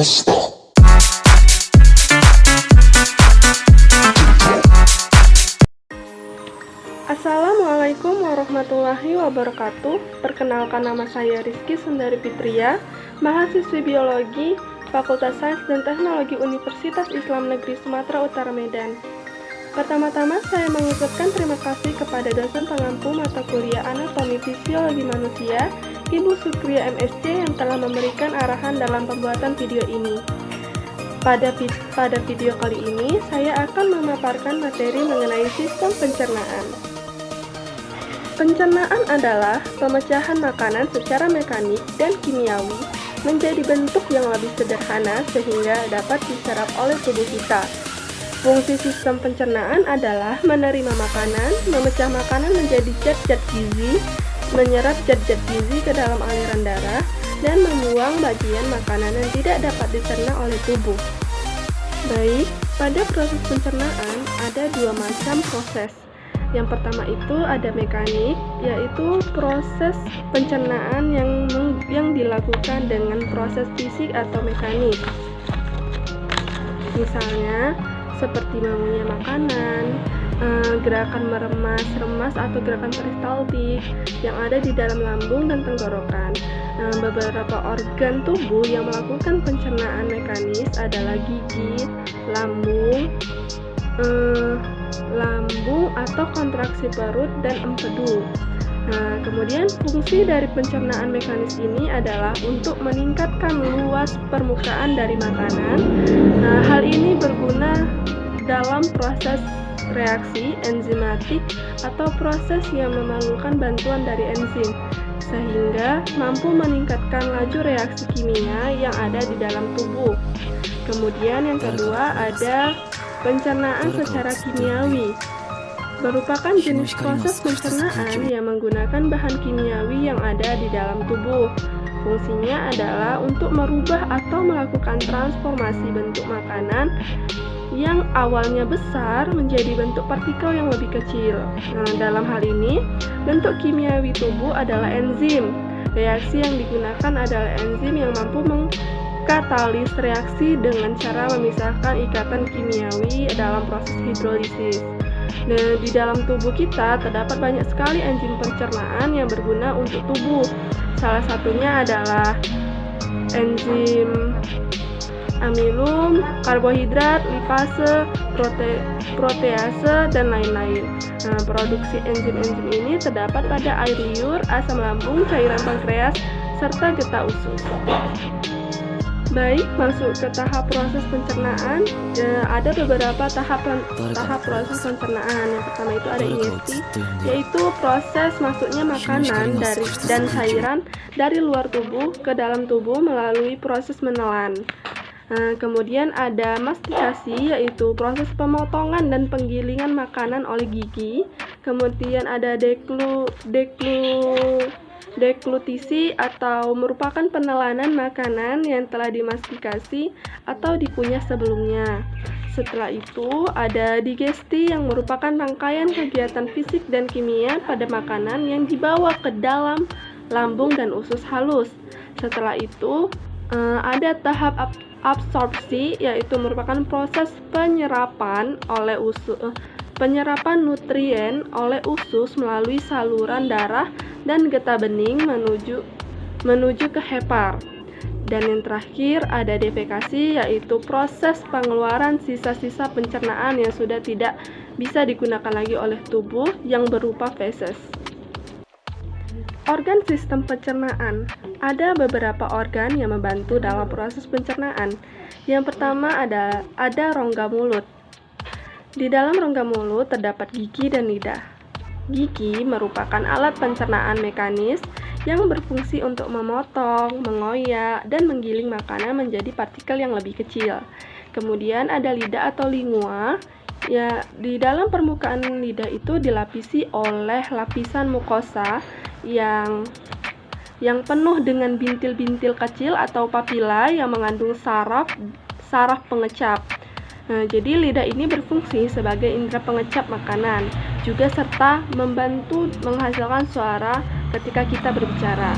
Assalamualaikum warahmatullahi wabarakatuh. Perkenalkan, nama saya Rizky Sundari Fitria, mahasiswi biologi Fakultas Sains dan Teknologi Universitas Islam Negeri Sumatera Utara Medan. Pertama-tama saya mengucapkan terima kasih kepada dosen pengampu mata kuliah Anatomi Fisiologi Manusia, Ibu Sukria MSc, yang telah memberikan arahan dalam pembuatan video ini. Pada video kali ini, saya akan memaparkan materi mengenai sistem pencernaan. Pencernaan adalah pemecahan makanan secara mekanik dan kimiawi menjadi bentuk yang lebih sederhana sehingga dapat diserap oleh tubuh kita. Fungsi sistem pencernaan adalah menerima makanan, memecah makanan menjadi zat-zat gizi, menyerap zat-zat gizi ke dalam aliran darah, dan membuang bagian makanan yang tidak dapat dicerna oleh tubuh. Baik, pada proses pencernaan ada dua macam proses. Yang pertama itu ada mekanik, yaitu proses pencernaan yang dilakukan dengan proses fisik atau mekanik. Misalnya, seperti mengunyah makanan, gerakan meremas-remas atau gerakan peristaltik yang ada di dalam lambung dan tenggorokan. Beberapa organ tubuh yang melakukan pencernaan mekanis adalah gigi, lambung atau kontraksi perut, dan empedu. Kemudian fungsi dari pencernaan mekanis ini adalah untuk meningkatkan luas permukaan dari makanan. Hal ini berguna dalam proses reaksi enzimatik atau proses yang memerlukan bantuan dari enzim, sehingga mampu meningkatkan laju reaksi kimia yang ada di dalam tubuh. Kemudian yang kedua ada pencernaan secara kimiawi, merupakan jenis proses pencernaan yang menggunakan bahan kimiawi yang ada di dalam tubuh. Fungsinya adalah untuk merubah atau melakukan transformasi bentuk makanan yang awalnya besar menjadi bentuk partikel yang lebih kecil. Dalam hal ini, bentuk kimiawi tubuh adalah enzim. Reaksi yang digunakan adalah enzim yang mampu mengkatalis reaksi dengan cara memisahkan ikatan kimiawi dalam proses hidrolisis. Di dalam tubuh kita terdapat banyak sekali enzim pencernaan yang berguna untuk tubuh. Salah satunya adalah enzim amilum, karbohidrat, lipase, protease, dan lain-lain. Produksi enzim-enzim ini terdapat pada air liur, asam lambung, cairan pankreas, serta getah usus. Baik, masuk ke tahap proses pencernaan. Ada beberapa tahap proses pencernaan. Yang pertama itu ada ingesti, yaitu proses masuknya makanan dan cairan dari luar tubuh ke dalam tubuh melalui proses menelan. Kemudian ada mastikasi, yaitu proses pemotongan dan penggilingan makanan oleh gigi. Kemudian ada deglutisi atau merupakan penelanan makanan yang telah dimastikasi atau dikunyah sebelumnya. Setelah itu ada digesti, yang merupakan rangkaian kegiatan fisik dan kimia pada makanan yang dibawa ke dalam lambung dan usus halus. Setelah itu ada tahap absorpsi, yaitu merupakan proses penyerapan nutrien oleh usus melalui saluran darah dan getah bening menuju ke hepar. Dan yang terakhir ada defekasi, yaitu proses pengeluaran sisa-sisa pencernaan yang sudah tidak bisa digunakan lagi oleh tubuh yang berupa feses. Organ sistem pencernaan. Ada beberapa organ yang membantu dalam proses pencernaan. Yang pertama ada rongga mulut. Di dalam rongga mulut terdapat gigi dan lidah. Gigi merupakan alat pencernaan mekanis yang berfungsi untuk memotong, mengoyak, dan menggiling makanan menjadi partikel yang lebih kecil. Kemudian ada lidah atau lingua. Di dalam permukaan lidah itu dilapisi oleh lapisan mukosa yang penuh dengan bintil-bintil kecil atau papila yang mengandung saraf pengecap. Jadi lidah ini berfungsi sebagai indera pengecap makanan, juga serta membantu menghasilkan suara ketika kita berbicara.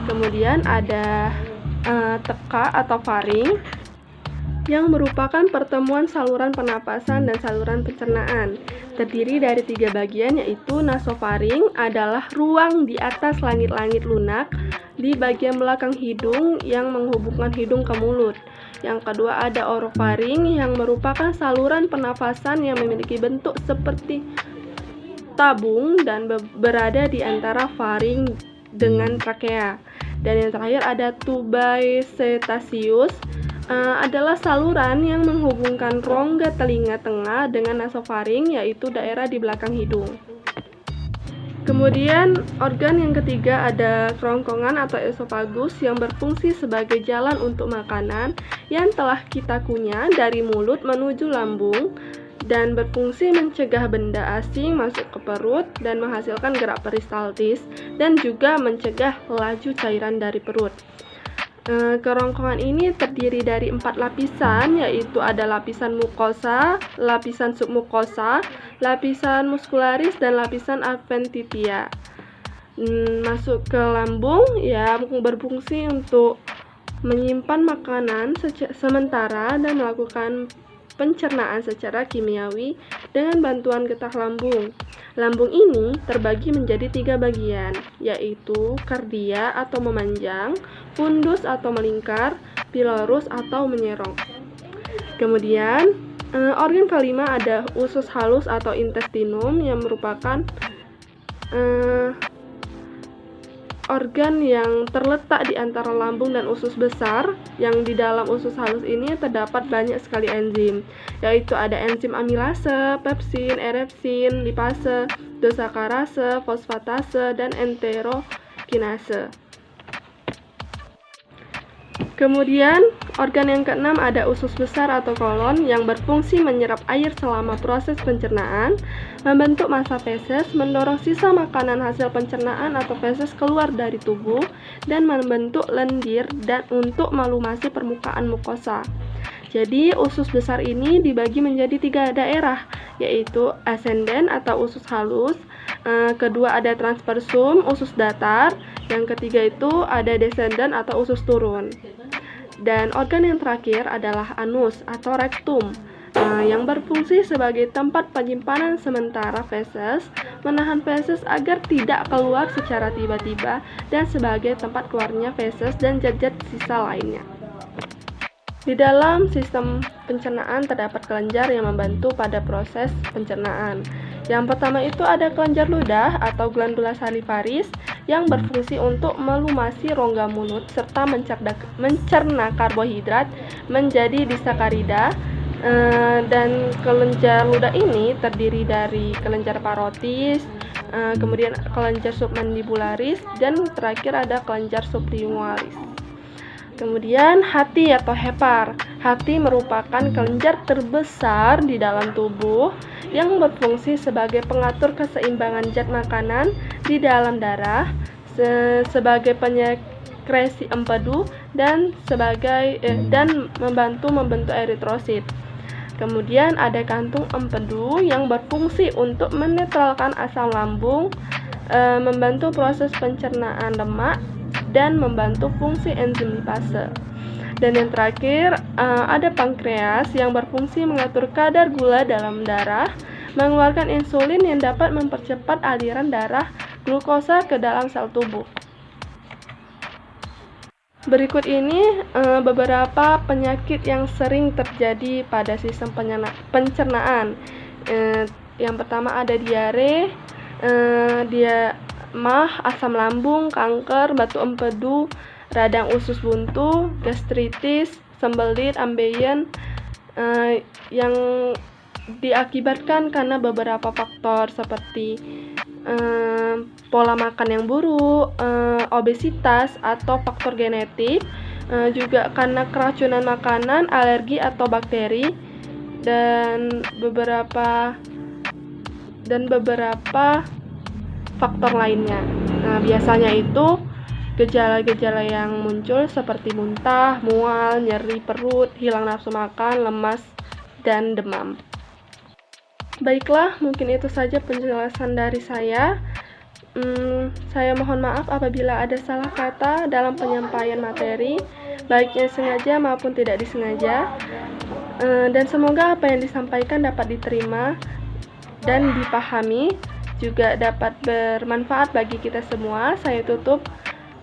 Kemudian ada teka atau faring, yang merupakan pertemuan saluran pernapasan dan saluran pencernaan. Terdiri dari 3 bagian, yaitu nasofaring adalah ruang di atas langit-langit lunak di bagian belakang hidung yang menghubungkan hidung ke mulut. Yang kedua ada orofaring yang merupakan saluran pernafasan yang memiliki bentuk seperti tabung dan berada di antara faring dengan trakea. Dan yang terakhir ada tubaicetaceus, adalah saluran yang menghubungkan rongga telinga tengah dengan nasofaring, yaitu daerah di belakang hidung. Kemudian organ yang ketiga ada kerongkongan atau esofagus yang berfungsi sebagai jalan untuk makanan yang telah kita kunyah dari mulut menuju lambung dan berfungsi mencegah benda asing masuk ke perut dan menghasilkan gerak peristaltis dan juga mencegah laju cairan dari perut. Kerongkongan ini terdiri dari 4 lapisan, yaitu ada lapisan mukosa, lapisan submukosa, lapisan muskularis, dan lapisan adventitia. Masuk ke lambung, ya berfungsi untuk menyimpan makanan sementara dan melakukan pencernaan secara kimiawi dengan bantuan getah lambung. Lambung ini terbagi menjadi 3 bagian, yaitu kardia atau memanjang, fundus atau melingkar, pilorus atau menyerong. Kemudian organ kelima ada usus halus atau intestinum yang merupakan organ yang terletak di antara lambung dan usus besar, yang di dalam usus halus ini terdapat banyak sekali enzim, yaitu ada enzim amilase, pepsin, erepsin, lipase, desakarase, fosfatase, dan enterokinase. Kemudian, organ yang keenam ada usus besar atau kolon yang berfungsi menyerap air selama proses pencernaan, membentuk massa feses, mendorong sisa makanan hasil pencernaan atau feses keluar dari tubuh, dan membentuk lendir dan untuk melumasi permukaan mukosa. Jadi, usus besar ini dibagi menjadi 3 daerah, yaitu ascendent atau usus halus, kedua ada transversum, usus datar, yang ketiga itu ada descendant atau usus turun. Dan organ yang terakhir adalah anus atau rektum, yang berfungsi sebagai tempat penyimpanan sementara feses, menahan feses agar tidak keluar secara tiba-tiba, dan sebagai tempat keluarnya feses dan zat-zat sisa lainnya. Di dalam sistem pencernaan terdapat kelenjar yang membantu pada proses pencernaan. Yang pertama itu ada kelenjar ludah atau glandula salivaris yang berfungsi untuk melumasi rongga mulut serta mencerna karbohidrat menjadi disakarida. Dan kelenjar ludah ini terdiri dari kelenjar parotis, kemudian kelenjar submandibularis, dan terakhir ada kelenjar sublingualis. Kemudian hati atau hepar. Hati merupakan kelenjar terbesar di dalam tubuh yang berfungsi sebagai pengatur keseimbangan zat makanan di dalam darah, sebagai penyekresi empedu dan membantu membentuk eritrosit. Kemudian ada kantung empedu yang berfungsi untuk menetralkan asam lambung, membantu proses pencernaan lemak, dan membantu fungsi enzim lipase. Dan yang terakhir ada pankreas yang berfungsi mengatur kadar gula dalam darah, mengeluarkan insulin yang dapat mempercepat aliran darah glukosa ke dalam sel tubuh. Berikut ini beberapa penyakit yang sering terjadi pada sistem pencernaan. Yang pertama ada diare, mah, asam lambung, kanker, batu empedu, radang usus buntu, gastritis, sembelit, ambeien, yang diakibatkan karena beberapa faktor seperti pola makan yang buruk, obesitas atau faktor genetik, juga karena keracunan makanan, alergi atau bakteri, dan beberapa faktor lainnya. Nah, biasanya itu gejala-gejala yang muncul seperti muntah, mual, nyeri perut, hilang nafsu makan, lemas, dan demam. Baiklah, mungkin itu saja penjelasan dari saya. Saya mohon maaf apabila ada salah kata dalam penyampaian materi, baik yang sengaja maupun tidak disengaja. Dan semoga apa yang disampaikan dapat diterima dan dipahami, juga dapat bermanfaat bagi kita semua. Saya tutup.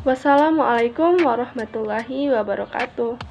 Wassalamualaikum warahmatullahi wabarakatuh.